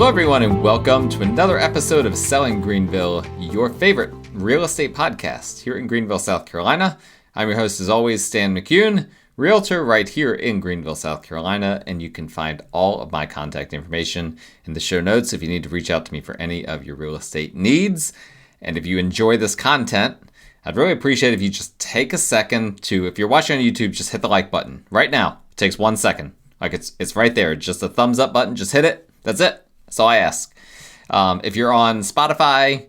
Hello everyone and welcome to another episode of Selling Greenville, your favorite real estate podcast here in Greenville, South Carolina. I'm your host as always, Stan McCune, realtor right here in Greenville, South Carolina, and you can find all of my contact information in the show notes if you need to reach out to me for any of your real estate needs. And if you enjoy this content, I'd really appreciate it if you just take a second to, if you're watching on YouTube, just hit the like button right now. It takes 1 second. Like it's right there. Just a thumbs up button. Just hit it. That's it. That's all I ask. If you're on Spotify,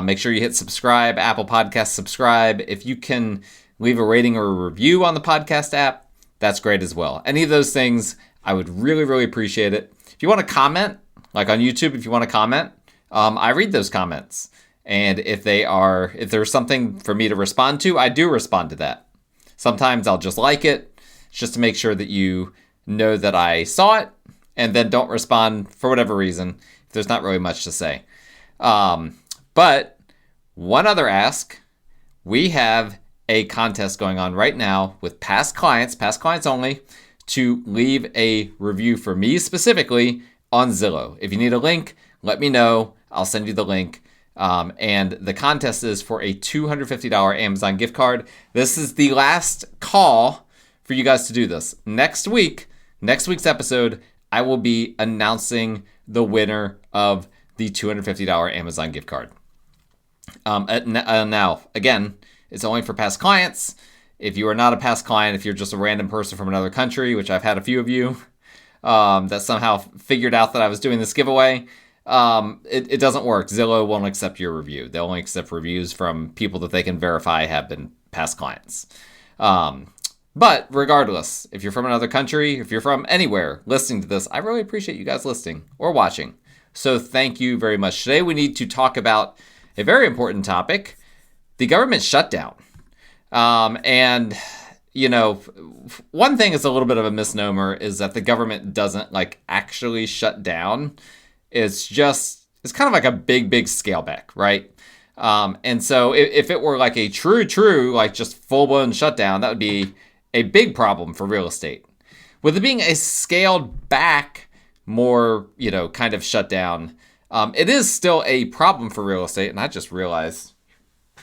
make sure you hit subscribe. Apple Podcasts, subscribe. If you can leave a rating or a review on the podcast app, that's great as well. Any of those things, I would really, really appreciate it. If you want to comment, like on YouTube, if you want to comment, I read those comments. And if there's something for me to respond to, I do respond to that. Sometimes I'll just like it, just to make sure that you know that I saw it, and then don't respond for whatever reason if there's not really much to say. But one other ask, we have a contest going on right now with past clients only, to leave a review for me specifically on Zillow. If you need a link, let me know. I'll send you the link. And the contest is for a $250 Amazon gift card. This is the last call for you guys to do this. Next week's episode, I will be announcing the winner of the $250 Amazon gift card. Now, again, it's only for past clients. If you are not a past client, if you're just a random person from another country, which I've had a few of you that somehow figured out that I was doing this giveaway, it doesn't work. Zillow won't accept your review. They'll only accept reviews from people that they can verify have been past clients. But regardless, if you're from another country, if you're from anywhere listening to this, I really appreciate you guys listening or watching. So thank you very much. Today we need to talk about a very important topic, the government shutdown. And, you know, one thing is a little bit of a misnomer is that the government doesn't actually shut down. It's kind of like a big scale back, right? And so if it were like a true, just full-blown shutdown, that would be a big problem for real estate. With it being a scaled back, more, kind of shutdown, it is still a problem for real estate. And I just realized,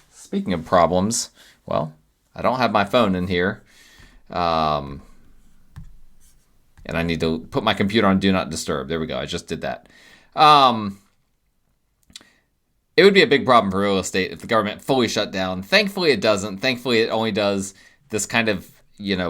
speaking of problems, well, I don't have my phone in here. And I need to put my computer on Do Not Disturb. There we go. I just did that. It would be a big problem for real estate if the government fully shut down. Thankfully, it doesn't. Thankfully, it only does this kind of,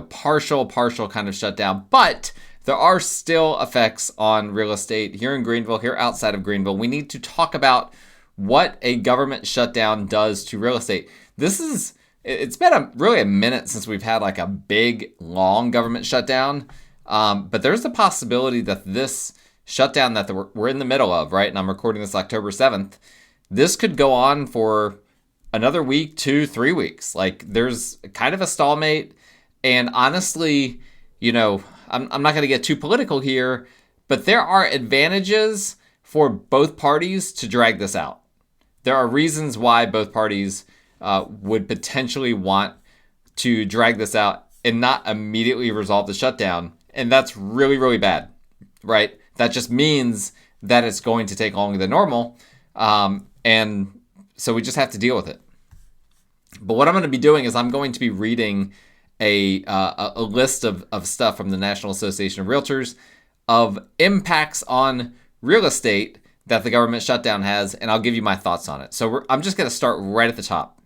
partial kind of shutdown. But there are still effects on real estate here in Greenville, here outside of Greenville. We need to talk about what a government shutdown does to real estate. It's been really a minute since we've had a big, long government shutdown. But there's the possibility that this shutdown that we're in the middle of, right? And I'm recording this October 7th. This could go on for another week, 2-3 weeks. There's kind of a stalemate. And honestly, I'm not going to get too political here, but there are advantages for both parties to drag this out. There are reasons why both parties would potentially want to drag this out and not immediately resolve the shutdown. And that's really, really bad, right? That just means that it's going to take longer than normal. And so we just have to deal with it. But what I'm going to be doing is I'm going to be reading a list of stuff from the National Association of Realtors of impacts on real estate that the government shutdown has, and I'll give you my thoughts on it. So I'm just going to start right at the top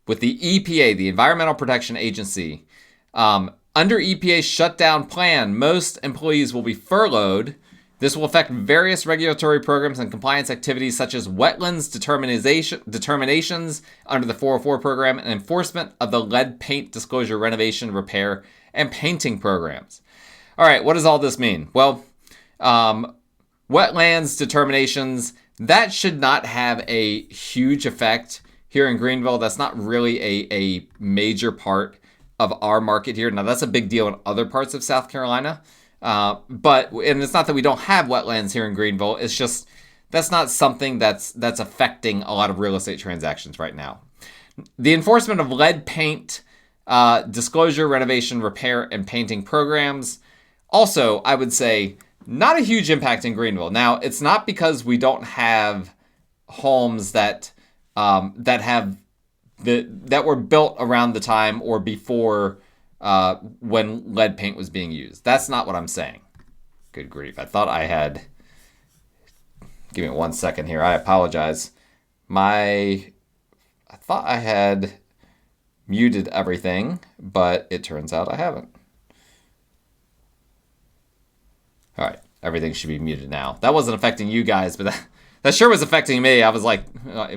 with the EPA, the Environmental Protection Agency. Under EPA's shutdown plan, most employees will be furloughed. This will affect various regulatory programs and compliance activities such as wetlands determinations under the 404 program and enforcement of the lead paint disclosure renovation, repair, and painting programs. All right, what does all this mean? Well, wetlands determinations, that should not have a huge effect here in Greenville. That's not really a major part of our market here. Now, that's a big deal in other parts of South Carolina. And it's not that we don't have wetlands here in Greenville. It's just that's not something that's affecting a lot of real estate transactions right now. The enforcement of lead paint disclosure, renovation, repair, and painting programs. Also, I would say Not a huge impact in Greenville. Now, it's not because we don't have homes that that were built around the time or before when lead paint was being used. That's not what I'm saying. Good grief. I thought I had... Give me 1 second here. I apologize. I thought I had muted everything, but it turns out I haven't. All right. Everything should be muted now. That wasn't affecting you guys, but that sure was affecting me. I was like,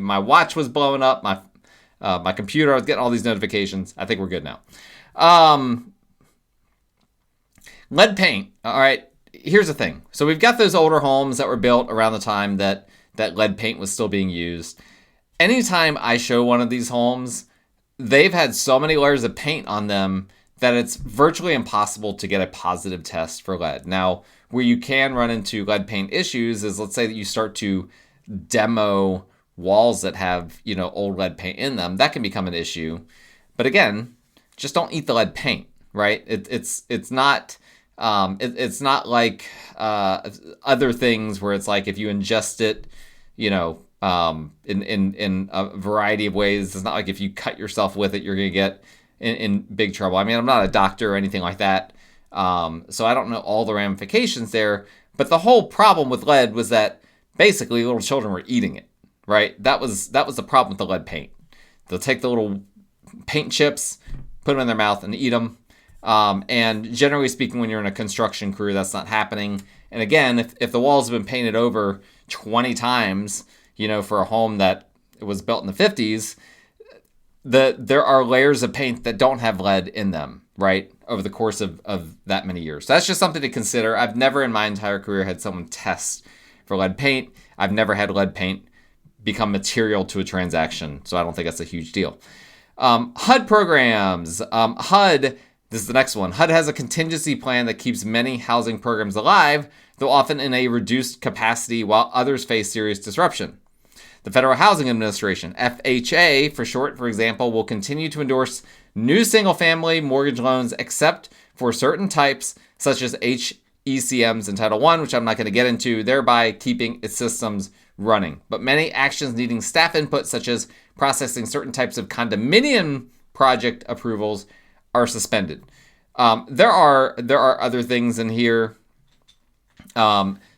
my watch was blowing up. My computer, I was getting all these notifications. I think we're good now. Lead paint. All right. Here's the thing. So we've got those older homes that were built around the time that lead paint was still being used. Anytime I show one of these homes, they've had so many layers of paint on them that it's virtually impossible to get a positive test for lead. Now, where you can run into lead paint issues is, let's say that you start to demo walls that have, old lead paint in them. That can become an issue. But again, just don't eat the lead paint, right? It's not like other things where it's like if you ingest it, in a variety of ways. It's not like if you cut yourself with it, you're going to get in big trouble. I mean, I'm not a doctor or anything like that, so I don't know all the ramifications there. But the whole problem with lead was that basically little children were eating it, right? That was the problem with the lead paint. They'll take the little paint chips, put them in their mouth, and eat them. And generally speaking, when you're in a construction crew, that's not happening. And again, if the walls have been painted over 20 times, for a home that was built in the 50s, there are layers of paint that don't have lead in them, right, over the course of that many years. So that's just something to consider. I've never in my entire career had someone test for lead paint. I've never had lead paint become material to a transaction, so I don't think that's a huge deal. HUD programs. HUD, this is the next one. HUD has a contingency plan that keeps many housing programs alive, though often in a reduced capacity while others face serious disruption. The Federal Housing Administration, FHA for short, for example, will continue to endorse new single-family mortgage loans except for certain types, such as HECMs in Title I, which I'm not going to get into, thereby keeping its systems running. But many actions needing staff input, such as processing certain types of condominium project approvals, are suspended. There are other things in here.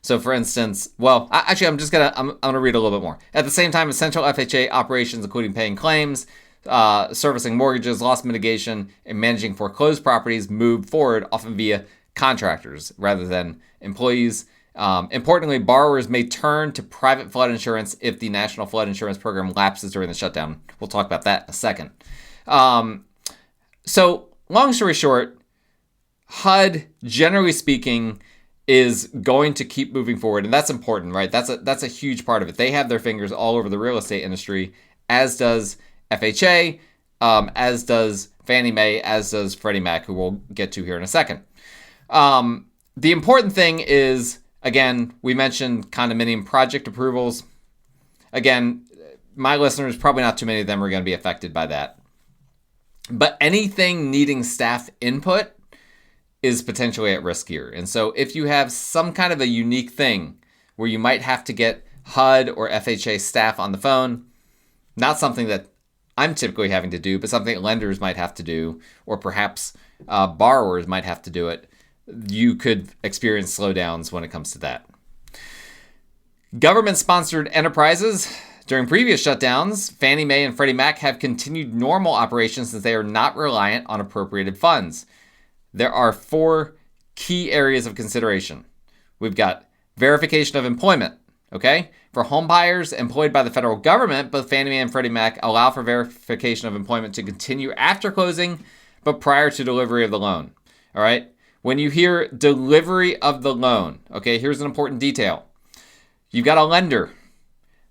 So for instance, I'm gonna read a little bit more. At the same time, essential FHA operations, including paying claims, servicing mortgages, loss mitigation, and managing foreclosed properties, move forward often via contractors rather than employees. Importantly, borrowers may turn to private flood insurance if the National Flood Insurance Program lapses during the shutdown. We'll talk about that in a second. So long story short, HUD, generally speaking, is going to keep moving forward, and that's important, right? That's a huge part of it. They have their fingers all over the real estate industry, as does FHA, as does Fannie Mae, as does Freddie Mac, who we'll get to here in a second. The important thing is, again, we mentioned condominium project approvals. Again, my listeners, probably not too many of them are going to be affected by that. But anything needing staff input is potentially at risk here. And so if you have some kind of a unique thing where you might have to get HUD or FHA staff on the phone, not something that I'm typically having to do, but something that lenders might have to do, or perhaps borrowers might have to do it, you could experience slowdowns when it comes to that. Government-sponsored enterprises. During previous shutdowns, Fannie Mae and Freddie Mac have continued normal operations since they are not reliant on appropriated funds. There are 4 key areas of consideration. We've got verification of employment, okay? For home buyers employed by the federal government, both Fannie Mae and Freddie Mac allow for verification of employment to continue after closing, but prior to delivery of the loan, all right? When you hear delivery of the loan, okay, here's an important detail. You've got a lender.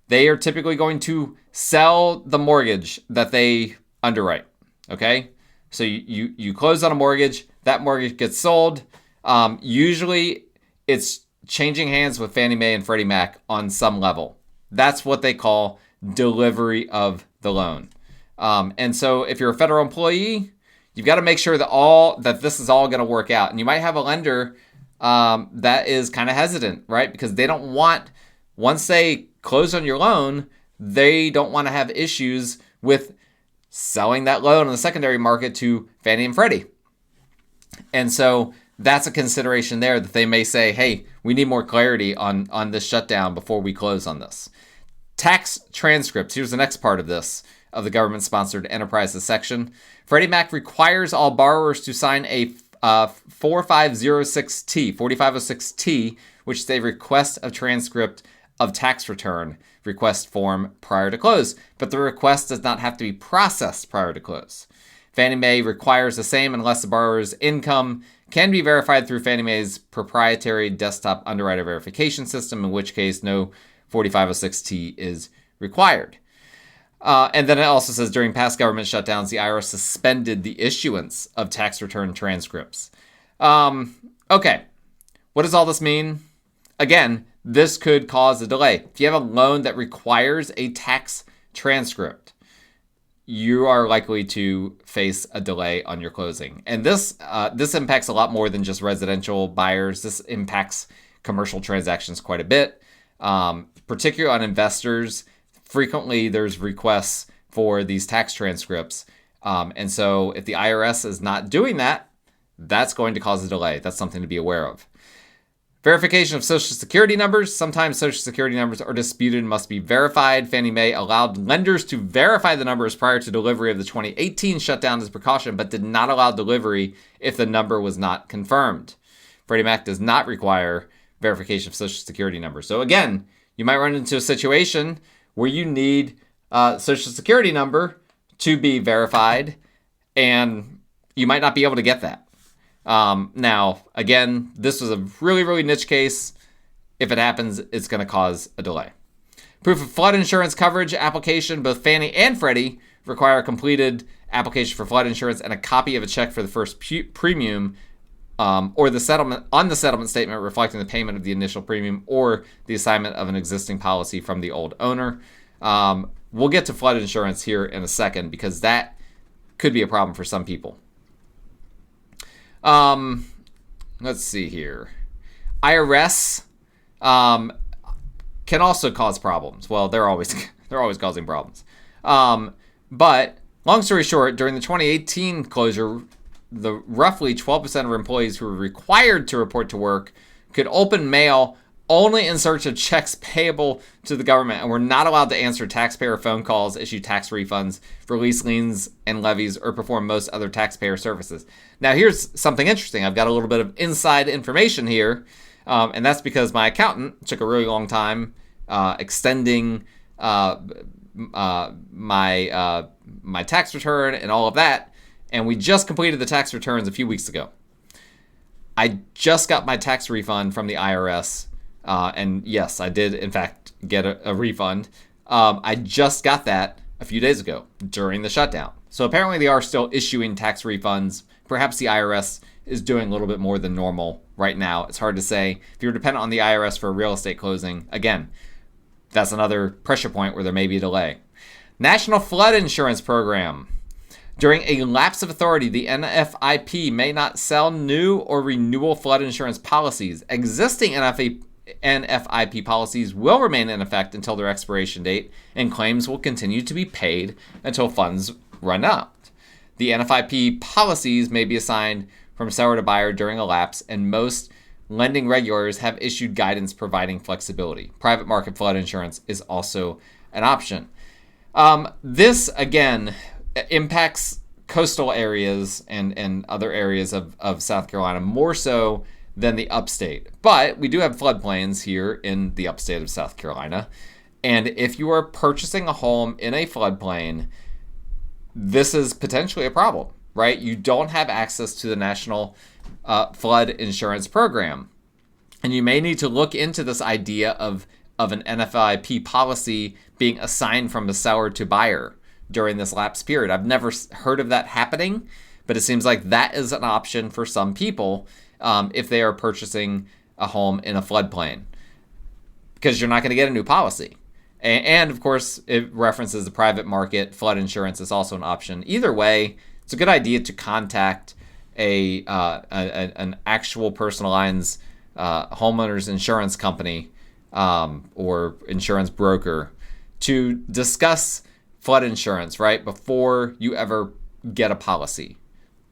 They are typically going to sell the mortgage that they underwrite, okay? So you close on a mortgage, that mortgage gets sold. Usually it's changing hands with Fannie Mae and Freddie Mac on some level. That's what they call delivery of the loan. And so if you're a federal employee, you've got to make sure that this is all going to work out. And you might have a lender that is kind of hesitant, right? Because they don't want, once they close on your loan, they don't want to have issues with selling that loan in the secondary market to Fannie and Freddie. And so that's a consideration there, that they may say, hey, we need more clarity on this shutdown before we close on this. Tax transcripts. Here's the next part of this, of the government-sponsored enterprises section. Freddie Mac requires all borrowers to sign a 4506T, which is a request of transcript of tax return request form prior to close, but the request does not have to be processed prior to close. Fannie Mae requires the same unless the borrower's income can be verified through Fannie Mae's proprietary desktop underwriter verification system, in which case no 4506T is required. And then it also says during past government shutdowns, the IRS suspended the issuance of tax return transcripts. Okay, what does all this mean? Again, this could cause a delay. If you have a loan that requires a tax transcript, you are likely to face a delay on your closing. And this impacts a lot more than just residential buyers. This impacts commercial transactions quite a bit, particularly on investors. Frequently, there's requests for these tax transcripts. And so if the IRS is not doing that, that's going to cause a delay. That's something to be aware of. Verification of Social Security numbers. Sometimes Social Security numbers are disputed and must be verified. Fannie Mae allowed lenders to verify the numbers prior to delivery of the 2018 shutdown as precaution, but did not allow delivery if the number was not confirmed. Freddie Mac does not require verification of Social Security numbers. So again, you might run into a situation where you need a Social Security number to be verified, and you might not be able to get that. Now, again, this was a really, really niche case. If it happens, it's going to cause a delay. Proof of flood insurance coverage application. Both Fannie and Freddie require a completed application for flood insurance and a copy of a check for the first premium, or the settlement on the settlement statement reflecting the payment of the initial premium or the assignment of an existing policy from the old owner. We'll get to flood insurance here in a second because that could be a problem for some people. Let's see here. IRS can also cause problems. Well, they're always causing problems. But long story short, during the 2018 closure, the roughly 12% of employees who were required to report to work could open mail only in search of checks payable to the government, and were not allowed to answer taxpayer phone calls, issue tax refunds, release liens and levies, or perform most other taxpayer services. Now, here's something interesting. I've got a little bit of inside information here, and that's because my accountant took a really long time extending my tax return and all of that, and we just completed the tax returns a few weeks ago. I just got my tax refund from the IRS. And yes, I did, in fact, get a refund. I just got that a few days ago during the shutdown. So apparently they are still issuing tax refunds. Perhaps the IRS is doing a little bit more than normal right now. It's hard to say. If you're dependent on the IRS for a real estate closing, again, that's another pressure point where there may be a delay. National Flood Insurance Program. During a lapse of authority, the NFIP may not sell new or renewal flood insurance policies. Existing NFIP policies will remain in effect until their expiration date, and claims will continue to be paid until funds run out. The NFIP policies may be assigned from seller to buyer during a lapse, and most lending regulators have issued guidance providing flexibility. Private market flood insurance is also an option. This, again, impacts coastal areas and other areas of South Carolina more so than the upstate. But we do have floodplains here in the upstate of South Carolina. And if you are purchasing a home in a floodplain, this is potentially a problem, right? You don't have access to the National Flood Insurance Program. And you may need to look into this idea of an NFIP policy being assigned from the seller to buyer during this lapse period. I've never heard of that happening, but it seems like that is an option for some people if they are purchasing a home in a floodplain, because you're not going to get a new policy. And of course, it references the private market. Flood insurance is also an option. Either way, it's a good idea to contact an actual personal lines homeowners insurance company or insurance broker to discuss flood insurance, right, before you ever get a policy.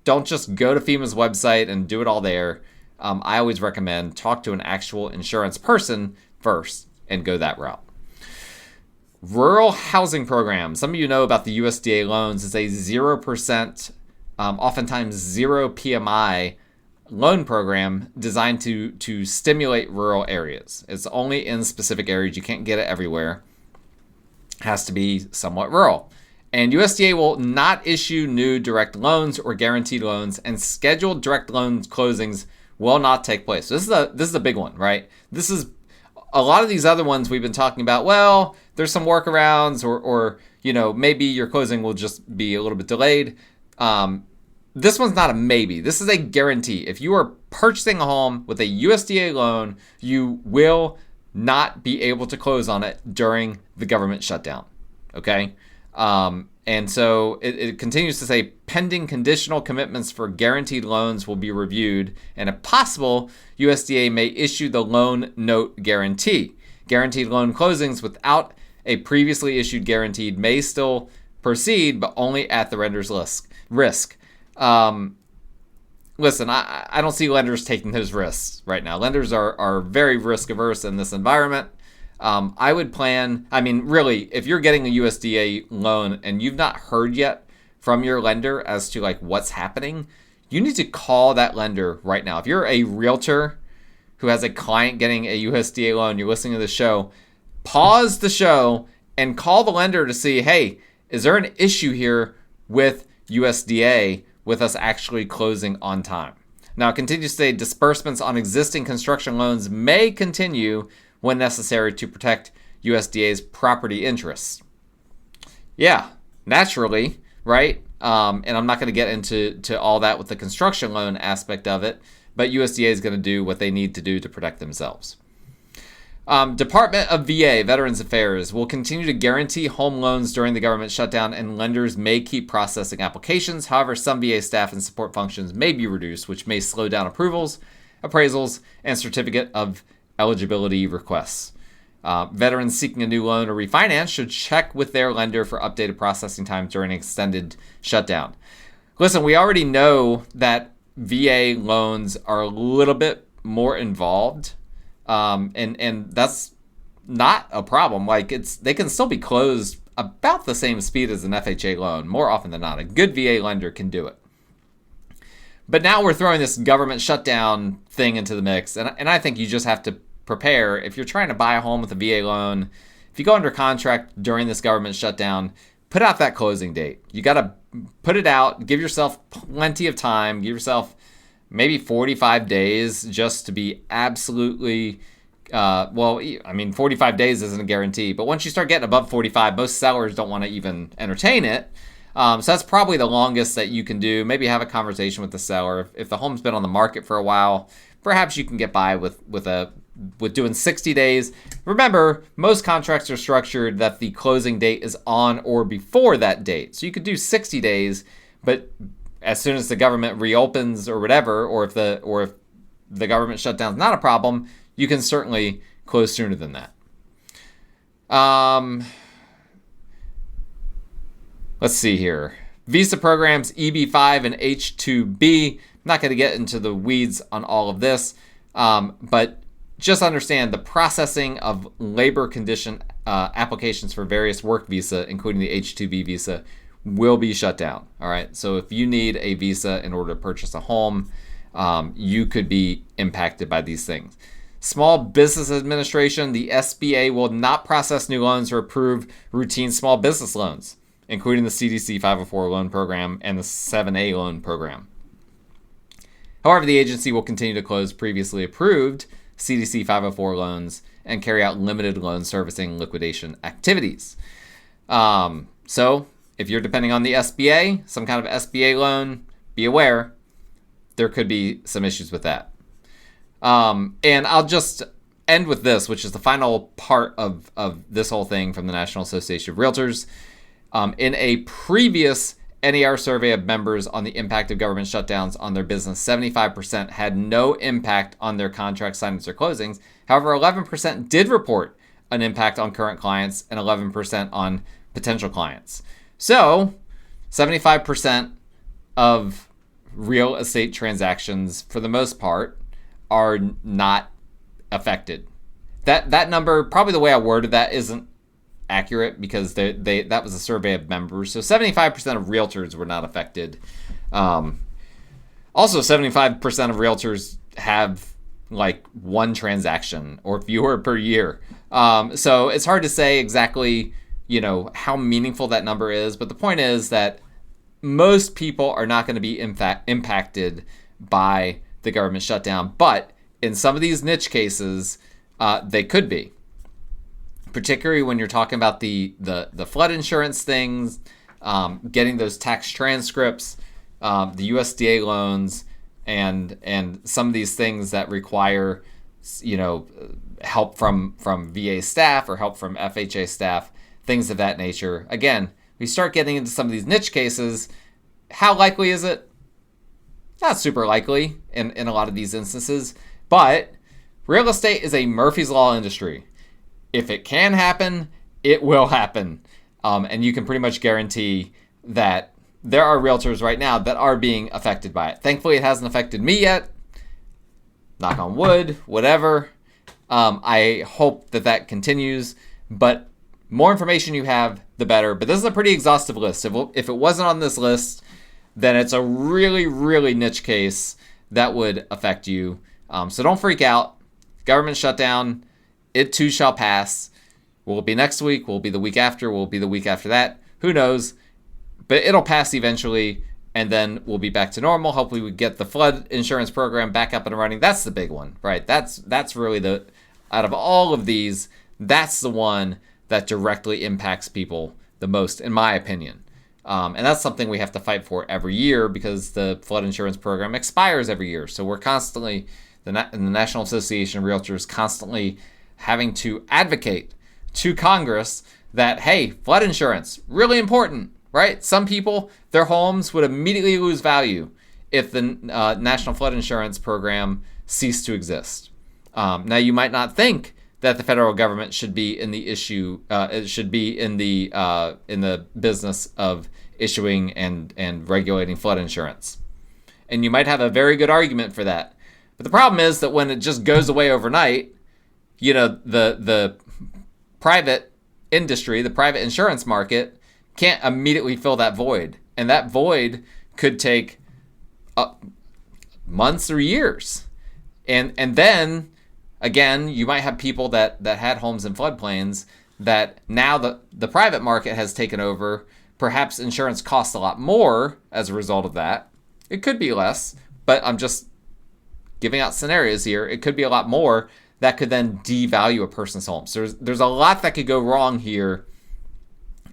Don't just go to FEMA's website and do it all there. I always recommend talk to an actual insurance person first and go that route. Rural housing program. Some of you know about the USDA loans. It's a 0%, oftentimes 0 PMI loan program designed to stimulate rural areas. It's only in specific areas. You can't get it everywhere. It has to be somewhat rural. And USDA will not issue new direct loans or guaranteed loans, and scheduled direct loan closings will not take place. So this is a big one, right? This is a lot of these other ones we've been talking about. Well, there's some workarounds, or maybe your closing will just be a little bit delayed. This one's not a maybe. This is a guarantee. If you are purchasing a home with a USDA loan, you will not be able to close on it during the government shutdown. Okay? And so it continues to say pending conditional commitments for guaranteed loans will be reviewed, and if possible, USDA may issue the loan note guarantee. Guaranteed loan closings without a previously issued guaranteed may still proceed, but only at the lender's risk. Listen, I don't see lenders taking those risks right now. Lenders are very risk averse in this environment. I would plan, really, if you're getting a USDA loan and you've not heard yet from your lender as to like what's happening, you need to call that lender right now. If you're a realtor who has a client getting a USDA loan, you're listening to the show, pause the show and call the lender to see, hey, is there an issue here with USDA with us actually closing on time? Now, it continues to say disbursements on existing construction loans may continue when necessary to protect USDA's property interests. Yeah, naturally, right? And I'm not going to get into all that with the construction loan aspect of it, but USDA is going to do what they need to do to protect themselves. Department of VA, Veterans Affairs, will continue to guarantee home loans during the government shutdown, and lenders may keep processing applications. However, some VA staff and support functions may be reduced, which may slow down approvals, appraisals, and certificate of eligibility requests. Veterans seeking a new loan or refinance should check with their lender for updated processing times during an extended shutdown. Listen, we already know that VA loans are a little bit more involved, and that's not a problem. Like they can still be closed about the same speed as an FHA loan. More often than not, a good VA lender can do it. But now we're throwing this government shutdown thing into the mix, and I think you just have to prepare. If you're trying to buy a home with a VA loan, if you go under contract during this government shutdown, put out that closing date. You got to put it out, give yourself plenty of time, give yourself maybe 45 days just to be absolutely, 45 days isn't a guarantee, but once you start getting above 45, most sellers don't want to even entertain it. So that's probably the longest that you can do. Maybe have a conversation with the seller. If the home's been on the market for a while, perhaps you can get by with doing 60 days. Remember, most contracts are structured that the closing date is on or before that date. So you could do 60 days, but as soon as the government reopens or whatever, or if the government shutdown is not a problem, you can certainly close sooner than that. Let's see here. Visa programs, EB-5 and H-2B. I'm not going to get into the weeds on all of this, but just understand the processing of labor condition applications for various work visa, including the H-2B visa, will be shut down. All right. So if you need a visa in order to purchase a home, you could be impacted by these things. Small Business Administration, the SBA, will not process new loans or approve routine small business loans, including the CDC 504 loan program and the 7A loan program. However, the agency will continue to close previously approved CDC 504 loans and carry out limited loan servicing liquidation activities. So if you're depending on the SBA, some kind of SBA loan, be aware there could be some issues with that. And I'll just end with this, which is the final part of this whole thing from the National Association of Realtors. In a previous NAR survey of members on the impact of government shutdowns on their business, 75% had no impact on their contract signings or closings. However, 11% did report an impact on current clients and 11% on potential clients. So 75% of real estate transactions, for the most part, are not affected. That number, probably the way I worded that, isn't accurate because that was a survey of members. So 75% of realtors were not affected. Also, 75% of realtors have like one transaction or fewer per year. So it's hard to say exactly, how meaningful that number is. But the point is that most people are not going to be impacted by the government shutdown. But in some of these niche cases, they could be. Particularly when you're talking about the flood insurance things, getting those tax transcripts, the USDA loans, and some of these things that require, help from VA staff or help from FHA staff, things of that nature. Again, we start getting into some of these niche cases. How likely is it? Not super likely in a lot of these instances, but real estate is a Murphy's Law industry. If it can happen, it will happen. And you can pretty much guarantee that there are realtors right now that are being affected by it. Thankfully, it hasn't affected me yet. Knock on wood, whatever. I hope that continues. But more information you have, the better. But this is a pretty exhaustive list. If it wasn't on this list, then it's a really, really niche case that would affect you. So don't freak out. Government shutdown. It too shall pass. Will it be next week? Will it be the week after? Will it be the week after that? Who knows? But it'll pass eventually, and then we'll be back to normal. Hopefully we get the flood insurance program back up and running. That's the big one, right? That's really out of all of these, that's the one that directly impacts people the most, in my opinion. And that's something we have to fight for every year because the flood insurance program expires every year. So we're constantly, the National Association of Realtors, constantly having to advocate to Congress that, hey, flood insurance, really important, right? Some people, their homes would immediately lose value if the National Flood Insurance Program ceased to exist. Now, you might not think that the federal government should be in the in the business of issuing and regulating flood insurance, and you might have a very good argument for that. But the problem is that when it just goes away overnight, the private industry, the private insurance market, can't immediately fill that void. And that void could take months or years. And then, again, you might have people that had homes in floodplains that now the private market has taken over. Perhaps insurance costs a lot more as a result of that. It could be less, but I'm just giving out scenarios here. It could be a lot more. That could then devalue a person's home. So there's a lot that could go wrong here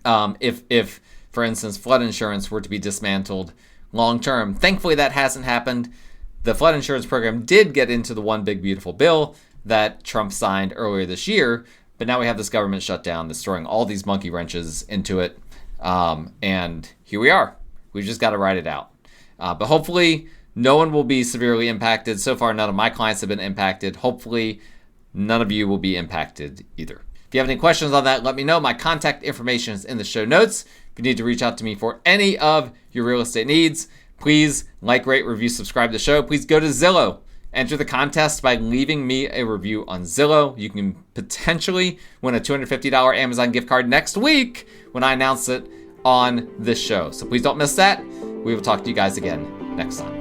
if, for instance, flood insurance were to be dismantled long term. Thankfully, that hasn't happened. The flood insurance program did get into the One Big Beautiful Bill that Trump signed earlier this year, but now we have this government shutdown that's throwing all these monkey wrenches into it. And here we are. We've just got to ride it out. But hopefully, no one will be severely impacted. So far, none of my clients have been impacted. Hopefully, none of you will be impacted either. If you have any questions on that, let me know. My contact information is in the show notes. If you need to reach out to me for any of your real estate needs, please like, rate, review, subscribe to the show. Please go to Zillow. Enter the contest by leaving me a review on Zillow. You can potentially win a $250 Amazon gift card next week when I announce it on this show. So please don't miss that. We will talk to you guys again next time.